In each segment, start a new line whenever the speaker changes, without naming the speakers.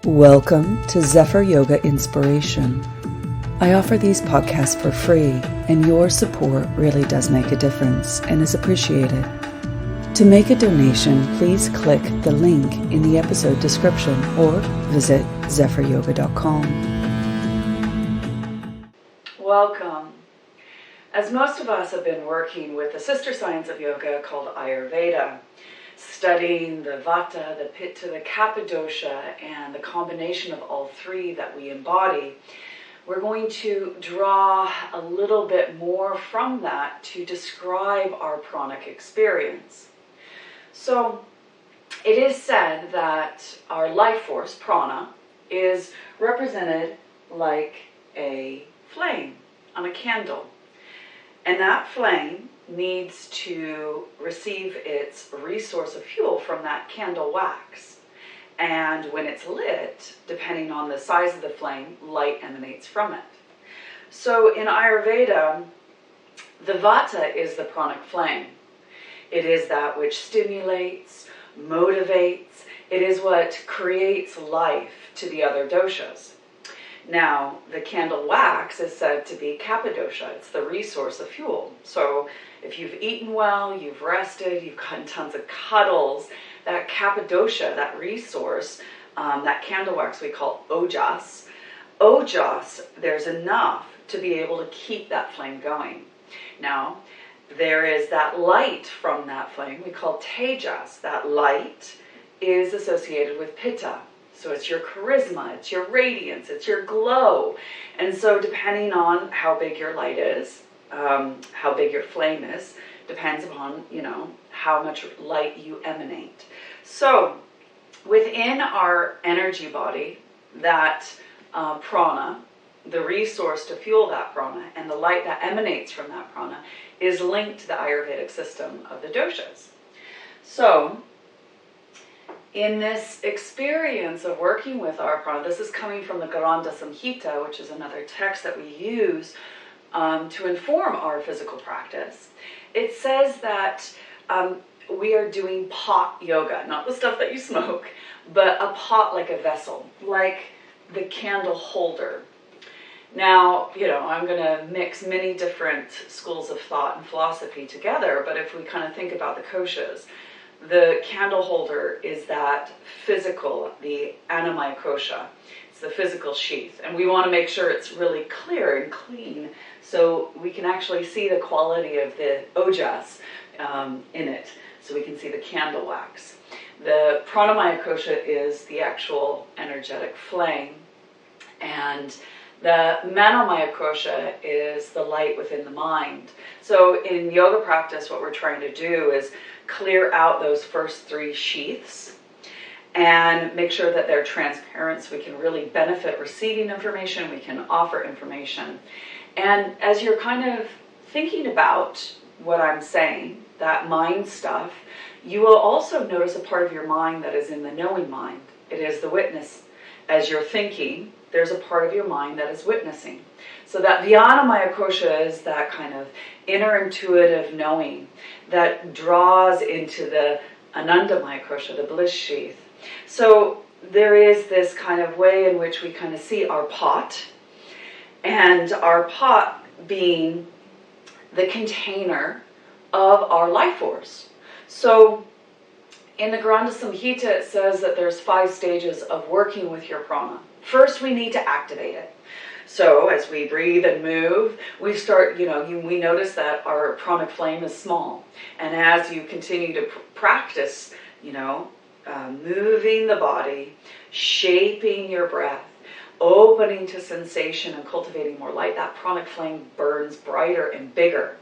Welcome to Zephyr Yoga Inspiration. I offer these podcasts for free, and your support really does make a difference and is appreciated. To make a donation, please click the link in the episode description or visit zephyryoga.com. Welcome. As most of us have been working with the sister science of yoga called Ayurveda, studying the Vata, the Pitta, the Kapha and the combination of all three that we embody, we're going to draw a little bit more from that to describe our pranic experience. So it is said that our life force, prana, is represented like a flame on a candle. And that flame needs to receive its resource of fuel from that candle wax. And when it's lit, depending on the size of the flame, light emanates from it. So in Ayurveda, the Vata is the pranic flame. It is that which stimulates, motivates. It is what creates life to the other doshas. Now, the candle wax is said to be Kapha dosha. It's the resource of fuel. So if you've eaten well, you've rested, you've gotten tons of cuddles, that Kapha dosha, that resource, that candle wax we call ojas. Ojas, there's enough to be able to keep that flame going. Now, there is that light from that flame we call tejas. That light is associated with pitta. So it's your charisma, it's your radiance, it's your glow. And so depending on how big your light is, how big your flame is, depends upon, how much light you emanate. So within our energy body, that prana, the resource to fuel that prana, and the light that emanates from that prana is linked to the Ayurvedic system of the doshas. So in this experience of working with our prana, this is coming from the Garanda Samhita, which is another text that we use to inform our physical practice. It says that we are doing pot yoga, not the stuff that you smoke, but a pot like a vessel, like the candle holder. Now, I'm going to mix many different schools of thought and philosophy together, but if we kind of think about the koshas, the candle holder is that physical, the Annamaya kosha. It's the physical sheath. And we want to make sure it's really clear and clean so we can actually see the quality of the ojas in it. So we can see the candle wax. The Pranamaya kosha is the actual energetic flame. And the Manomaya kosha is the light within the mind. So in yoga practice, what we're trying to do is clear out those first three sheaths and make sure that they're transparent so we can really benefit receiving information, we can offer information. And as you're kind of thinking about what I'm saying, that mind stuff, you will also notice a part of your mind that is in the knowing mind. It is the witness. As you're thinking, there's a part of your mind that is witnessing. So that Vyanamaya kosha is that kind of inner intuitive knowing that draws into the Anandamaya kosha, the bliss sheath. So there is this kind of way in which we kind of see our pot, and our pot being the container of our life force. So in the Garanda Samhita, it says that there's 5 stages of working with your prana. First, we need to activate it. So as we breathe and move, we start, we notice that our pranic flame is small. And as you continue to practice, moving the body, shaping your breath, opening to sensation and cultivating more light, that pranic flame burns brighter and bigger.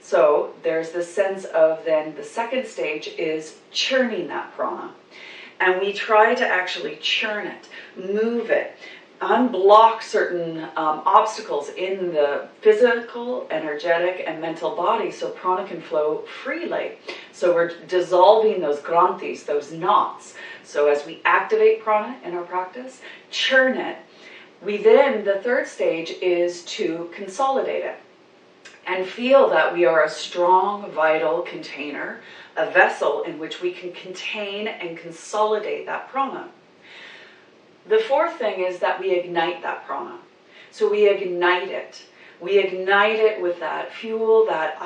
So there's this sense of then the second stage is churning that prana. And we try to actually churn it, move it, unblock certain obstacles in the physical, energetic, and mental body so prana can flow freely. So we're dissolving those granthis, those knots. So as we activate prana in our practice, churn it, the third stage is to consolidate it and feel that we are a strong, vital container, a vessel in which we can contain and consolidate that prana. The fourth thing is that we ignite that prana. So we ignite it. We ignite it with that fuel, that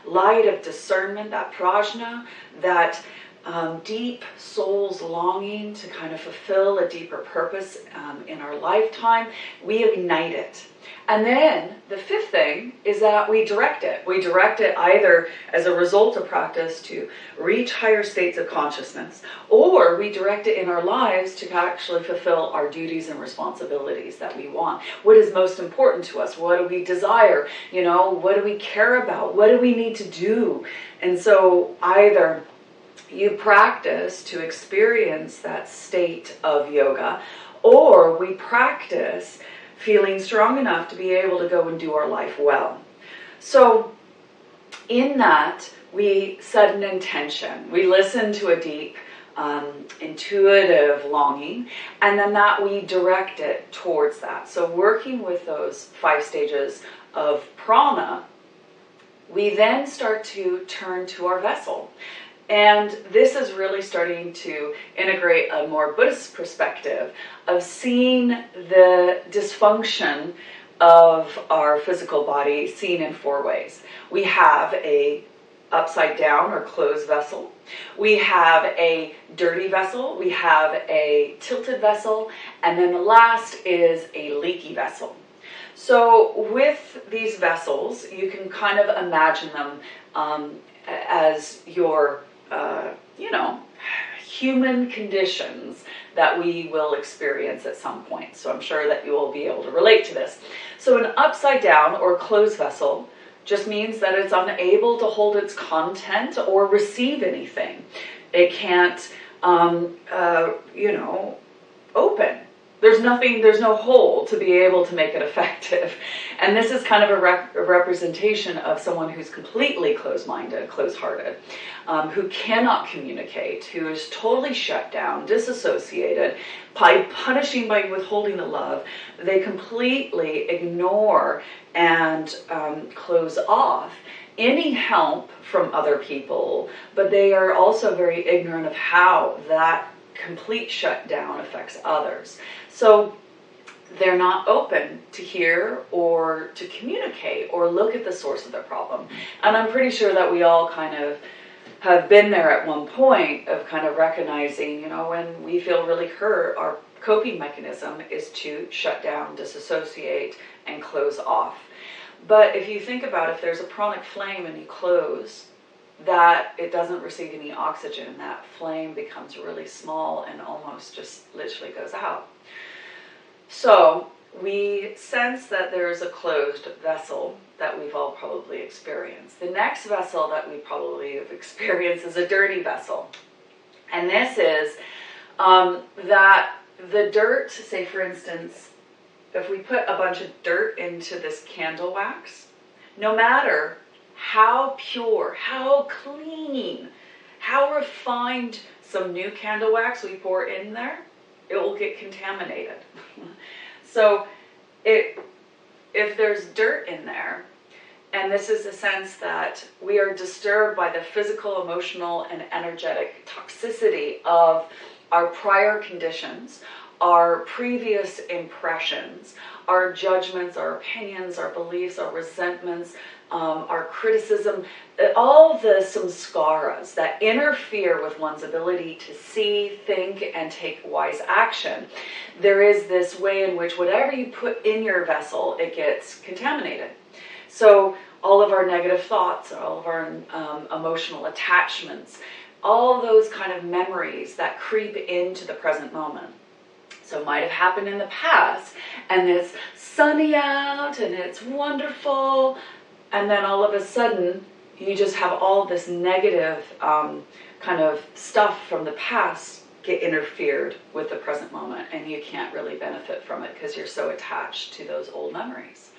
light of discernment, that prajna, that deep soul's longing to kind of fulfill a deeper purpose in our lifetime. We ignite it. And then the fifth thing is that we direct it. We direct it either as a result of practice to reach higher states of consciousness, or we direct it in our lives to actually fulfill our duties and responsibilities that we want. What is most important to us? What do we desire? What do we care about? What do we need to do? And so either you practice to experience that state of yoga, or we practice feeling strong enough to be able to go and do our life well. So in that, we set an intention. We listen to a deep, intuitive longing, and then that we direct it towards that. So working with those 5 stages of prana, we then start to turn to our vessel. And this is really starting to integrate a more Buddhist perspective of seeing the dysfunction of our physical body seen in 4 ways. We have a upside down or closed vessel. We have a dirty vessel. We have a tilted vessel. And then the last is a leaky vessel. So with these vessels, you can kind of imagine them as your human conditions that we will experience at some point. So I'm sure that you will be able to relate to this. So an upside down or closed vessel just means that it's unable to hold its content or receive anything. It can't, open. There's no hole to be able to make it effective. And this is kind of a representation of someone who's completely closed-minded, closed-hearted, who cannot communicate, who is totally shut down, disassociated, by withholding the love. They completely ignore and close off any help from other people, but they are also very ignorant of how that complete shutdown affects others. So they're not open to hear or to communicate or look at the source of the problem. And I'm pretty sure that we all kind of have been there at one point of kind of recognizing, when we feel really hurt, our coping mechanism is to shut down, disassociate, and close off. But if you think about if there's a pranic flame and you close, that it doesn't receive any oxygen, that flame becomes really small and almost just literally goes out. So we sense that there is a closed vessel that we've all probably experienced. The next vessel that we probably have experienced is a dirty vessel. And this is that the dirt, say for instance, if we put a bunch of dirt into this candle wax, no matter how pure, how clean, how refined some new candle wax we pour in there, it will get contaminated. So if there's dirt in there, and this is a sense that we are disturbed by the physical, emotional, and energetic toxicity of our prior conditions, our previous impressions, our judgments, our opinions, our beliefs, our resentments, our criticism, all the samskaras that interfere with one's ability to see, think, and take wise action. There is this way in which whatever you put in your vessel, it gets contaminated. So all of our negative thoughts, all of our emotional attachments, all those kind of memories that creep into the present moment. So it might have happened in the past, and it's sunny out, and it's wonderful, and then all of a sudden, you just have all this negative kind of stuff from the past get interfered with the present moment, and you can't really benefit from it because you're so attached to those old memories.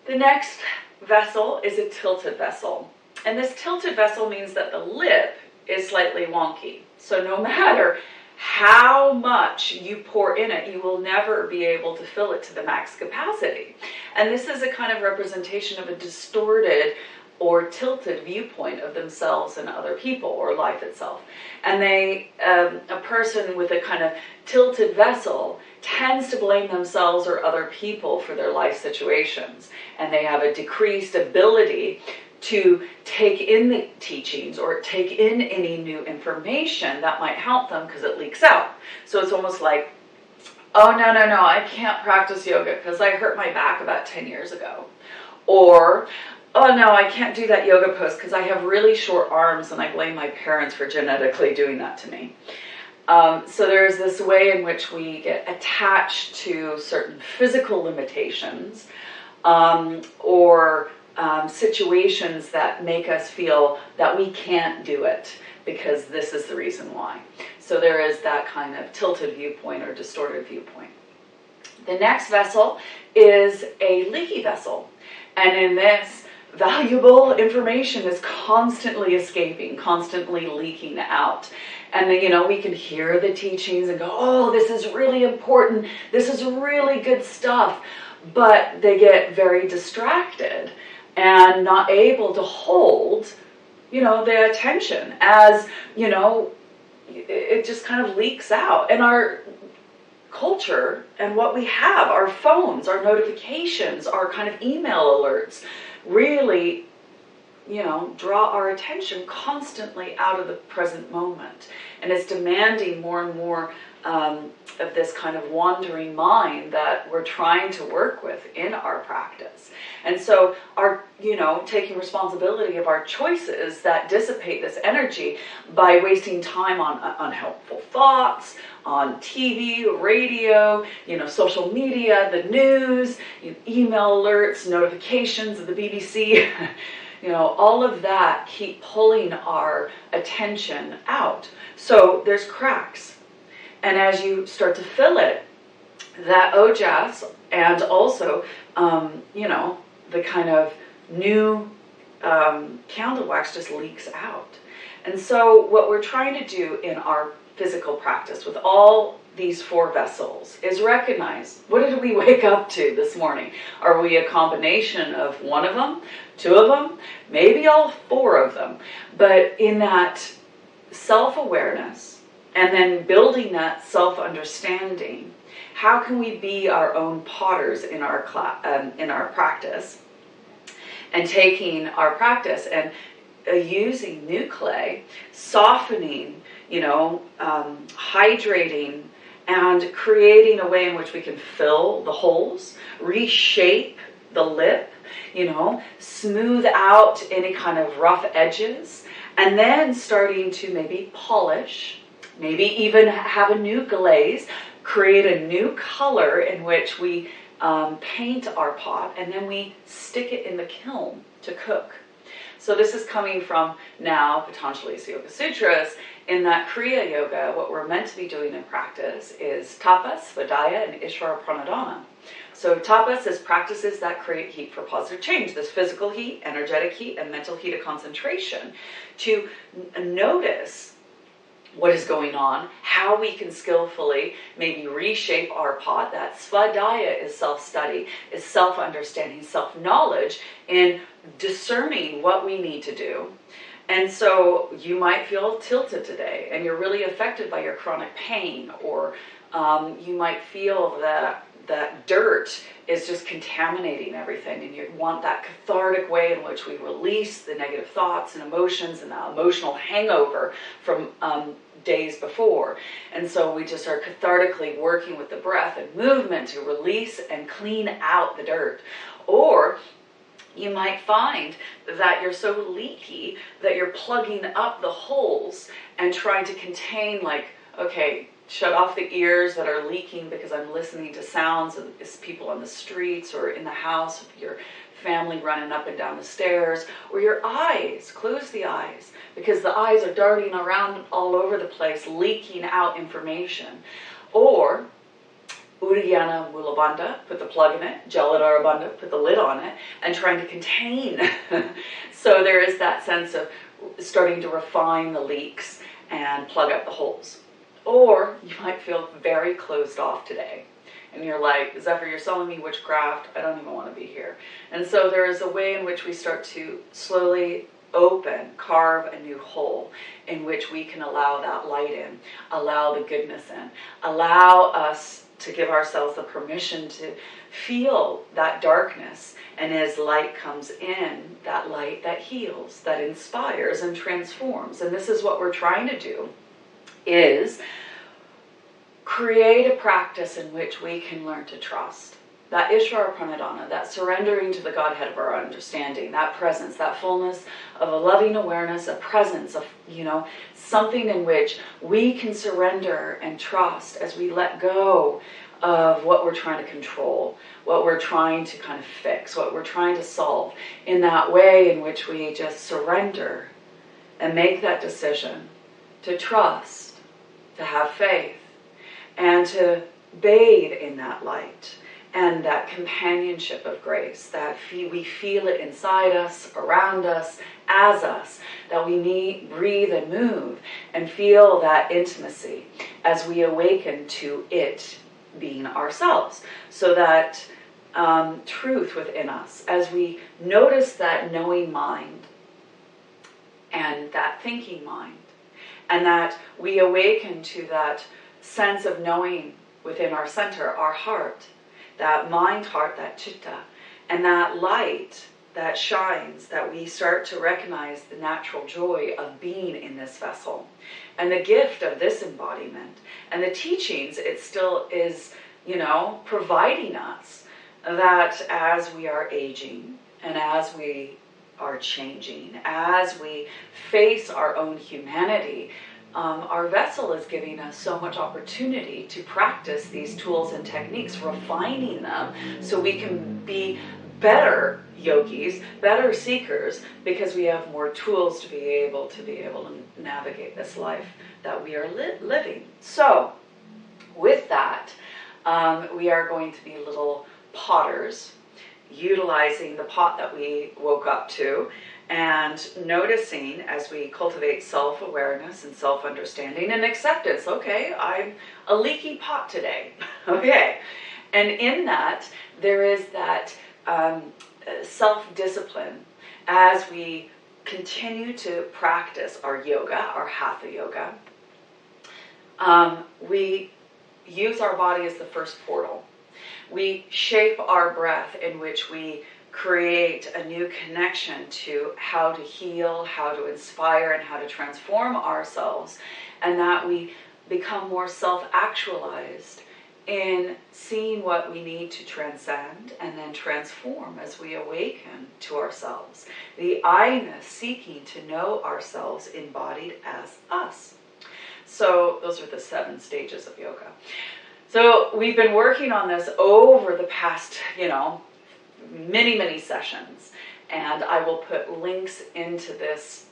The next vessel is a tilted vessel. And this tilted vessel means that the lip is slightly wonky. So no matter how much you pour in it, you will never be able to fill it to the max capacity. And this is a kind of representation of a distorted or tilted viewpoint of themselves and other people or life itself. And a person with a kind of tilted vessel tends to blame themselves or other people for their life situations. And they have a decreased ability to take in the teachings or take in any new information that might help them because it leaks out. So it's almost like, oh, no, I can't practice yoga because I hurt my back about 10 years ago. Or, oh no, I can't do that yoga pose because I have really short arms and I blame my parents for genetically doing that to me. So there's this way in which we get attached to certain physical limitations or situations that make us feel that we can't do it because this is the reason why. So there is that kind of tilted viewpoint or distorted viewpoint. The next vessel is a leaky vessel. And in this, valuable information is constantly escaping, constantly leaking out. And then, we can hear the teachings and go, oh, this is really important. This is really good stuff. But they get very distracted and not able to hold, the attention as, it just kind of leaks out. And our culture and what we have, our phones, our notifications, our kind of email alerts, really, draw our attention constantly out of the present moment. And it's demanding more and more of this kind of wandering mind that we're trying to work with in our practice. And so our, taking responsibility of our choices that dissipate this energy by wasting time on unhelpful thoughts, on TV, radio, social media, the news, email alerts, notifications of the BBC, all of that keep pulling our attention out. So there's cracks. And as you start to fill it, that ojas and also, the kind of new candle wax just leaks out. And so what we're trying to do in our physical practice with all these 4 vessels is recognize, what did we wake up to this morning? Are we a combination of one of them, 2 of them, maybe all 4 of them? But in that self-awareness and then building that self-understanding, how can we be our own potters in our practice and taking our practice and using new clay, softening, hydrating, and creating a way in which we can fill the holes, reshape the lip, smooth out any kind of rough edges, and then starting to maybe polish, maybe even have a new glaze, create a new color in which we paint our pot, and then we stick it in the kiln to cook. So this is coming from now Patanjali's Yoga Sutras. In that Kriya Yoga, what we're meant to be doing in practice is tapas, svadhyaya, and Ishvara pranadhana. So tapas is practices that create heat for positive change, this physical heat, energetic heat, and mental heat of concentration, to notice what is going on, how we can skillfully maybe reshape our pot. That svadhyaya is self-study, is self-understanding, self-knowledge in discerning what we need to do. And so you might feel tilted today and you're really affected by your chronic pain, or you might feel that dirt is just contaminating everything, and you want that cathartic way in which we release the negative thoughts and emotions and the emotional hangover from days before. And so we just are cathartically working with the breath and movement to release and clean out the dirt. Or you might find that you're so leaky that you're plugging up the holes and trying to contain, like, okay, shut off the ears that are leaking because I'm listening to sounds of people on the streets or in the house, your family running up and down the stairs, or your eyes, close the eyes, because the eyes are darting around all over the place, leaking out information. Or Uddiyana Mulabandha, put the plug in it, Jaladhara Bandha, put the lid on it, and trying to contain. So there is that sense of starting to refine the leaks and plug up the holes. Or you might feel very closed off today. And you're like, Zephyr, you're selling me witchcraft. I don't even want to be here. And so there is a way in which we start to slowly carve a new hole in which we can allow that light in, allow the goodness in, allow us to give ourselves the permission to feel that darkness. And as light comes in, that light that heals, that inspires and transforms. And this is what we're trying to do, is create a practice in which we can learn to trust. That Ishvara Pranadhana, that surrendering to the Godhead of our understanding, that presence, that fullness of a loving awareness, a presence of, something in which we can surrender and trust as we let go of what we're trying to control, what we're trying to kind of fix, what we're trying to solve, in that way in which we just surrender and make that decision to trust, to have faith, and to bathe in that light and that companionship of grace, that we feel it inside us, around us, as us, that we breathe and move and feel that intimacy as we awaken to it being ourselves. So that truth within us, as we notice that knowing mind and that thinking mind, and that we awaken to that sense of knowing within our center, our heart, that mind heart, that chitta, and that light that shines, that we start to recognize the natural joy of being in this vessel and the gift of this embodiment and the teachings it still is, providing us, that as we are aging and as we are changing, as we face our own humanity, our vessel is giving us so much opportunity to practice these tools and techniques, refining them so we can be better yogis, better seekers, because we have more tools to be able to navigate this life that we are living. So, with that, we are going to be little potters, utilizing the pot that we woke up to, and noticing as we cultivate self-awareness and self-understanding and acceptance. Okay, I'm a leaky pot today. Okay. And in that, there is that self-discipline as we continue to practice our yoga, our hatha yoga. We use our body as the first portal. We shape our breath in which we create a new connection to how to heal, how to inspire, and how to transform ourselves, and that we become more self-actualized in seeing what we need to transcend and then transform as we awaken to ourselves. The I-ness seeking to know ourselves embodied as us. So those are the 7 stages of yoga. So we've been working on this over the past, many, many sessions, and I will put links into this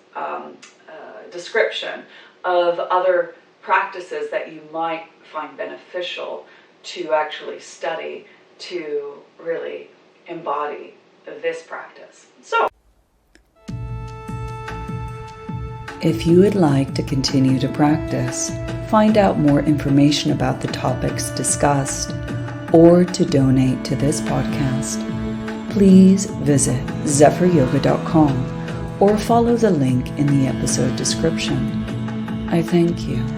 description of other practices that you might find beneficial to actually study to really embody this practice. So,
if you would like to continue to practice, find out more information about the topics discussed, or to donate to this podcast, please visit zephyryoga.com or follow the link in the episode description. I thank you.